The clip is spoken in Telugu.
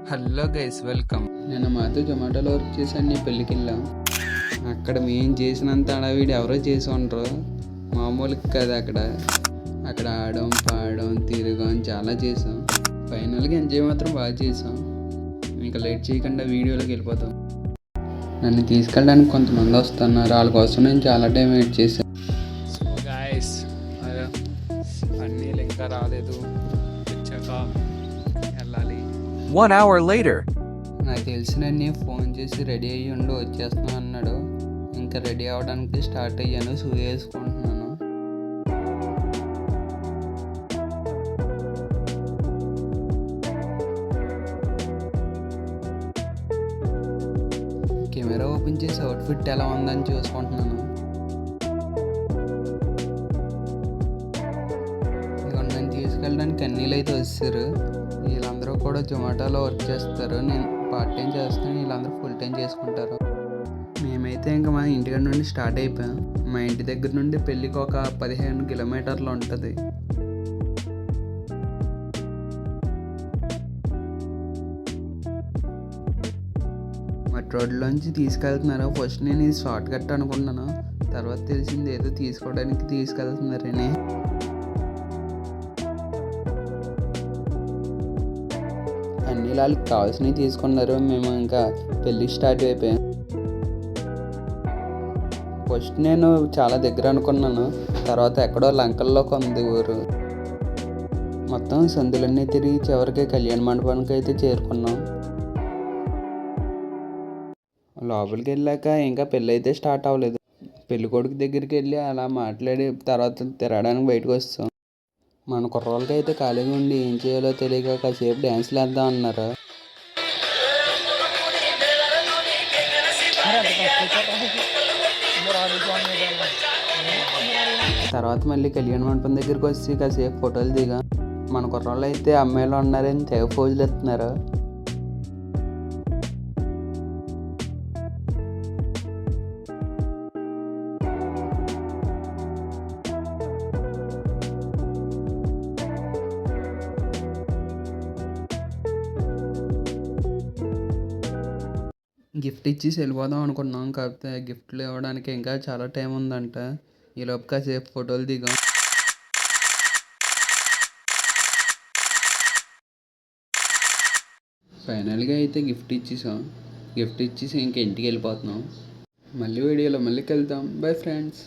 Hello guys, welcome. నేను మాతో జొమాటోలో వర్క్ చేశాను. నీ పెళ్ళికి వెళ్ళాం. అక్కడ మేము చేసినంత అడవిడి ఎవరో చేసి ఉండరు. మామూలుగా కదా. అక్కడ ఆడడం, పాడడం, తిరగడం చాలా చేసాం. ఫైనల్గా ఎంజాయ్ మాత్రం బాగా చేసాం. ఇంకా లేట్ చేయకుండా వీడియోలోకి వెళ్ళిపోతాం. నన్ను తీసుకెళ్ళడానికి కొంతమంది వస్తున్నారు. వాళ్ళ కోసం నేను చాలా టైం వెయిట్ చేశాను. గాయస్, అన్నీ ఇంకా రాలేదు. వచ్చాక వెళ్ళాలి. 1 hour later. నాకు తెలిసినన్ని ఫోన్ చేసి రెడీ అయ్యి ఉండి వచ్చేస్తున్నా అన్నాడు. ఇంకా రెడీ అవ్వడానికి స్టార్ట్ అయ్యాను. షూ వేసుకుంటున్నాను. కెమెరా ఓపెన్ చేసి అవుట్ఫిట్ ఎలా ఉందని చూసుకుంటున్నాను. నన్ను తీసుకెళ్ళడానికి అన్నీళ్ళు అయితే వచ్చారు. వీళ్ళందరూ కూడా జొమాటోలో వర్క్ చేస్తారు. నేను పార్ట్ టైం చేస్తాను, వీళ్ళందరూ ఫుల్ టైం చేసుకుంటారు. మేమైతే ఇంకా మా ఇంటి నుండి స్టార్ట్ అయిపోయాం. మా ఇంటి దగ్గర నుండి పెళ్ళికి ఒక 15 కిలోమీటర్లు ఉంటుంది. మట్టి రోడ్లోంచి తీసుకెళ్తున్నారు. ఫస్ట్ నేను ఇది షార్ట్ కట్ అనుకున్నాను. తర్వాత తెలిసింది ఏదో తీసుకోవడానికి తీసుకెళ్తున్నారని. అన్ని వాళ్ళకి కావాల్సినవి తీసుకున్నారు. మేము ఇంకా పెళ్ళి స్టార్ట్ అయిపోయాం. ఫస్ట్ నేను చాలా దగ్గర అనుకున్నాను. తర్వాత ఎక్కడో లంకల్లో కొంది ఊరు. మొత్తం సందులన్నీ తిరిగి చివరికి కళ్యాణ మండపానికి అయితే చేరుకున్నాం. లోపలికి వెళ్ళాక ఇంకా పెళ్ళి అయితే స్టార్ట్ అవ్వలేదు. పెళ్ళికొడుకు దగ్గరికి వెళ్ళి అలా మాట్లాడి తర్వాత తిరగడానికి బయటకు వస్తాం. మన కుర్రోళ్ళకి అయితే ఖాళీగా ఉండి ఏం చేయాలో తెలియక కాసేపు డ్యాన్స్లు వేద్దాం అన్నారు. తర్వాత మళ్ళీ కళ్యాణ మండపం దగ్గరికి వచ్చి కాసేపు ఫోటోలు దిగా. మన కుర్రోళ్ళు అయితే అమ్మాయిలు ఉన్నారని తెగ పోజులు ఎత్తున్నారు. గిఫ్ట్ ఇచ్చి వెళ్ళిపోదాం అనుకున్నాం. కాకపోతే గిఫ్ట్లు ఇవ్వడానికి ఇంకా చాలా టైం ఉందంట. ఈలోపు కాసేపు ఫోటోలు దిగాం. ఫైనల్గా అయితే గిఫ్ట్ ఇచ్చేసాం. గిఫ్ట్ ఇచ్చేసి ఇంకా ఇంటికి వెళ్ళిపోతున్నాం. మళ్ళీ వీడియోలో మళ్ళీ కలుద్దాం. Bye friends.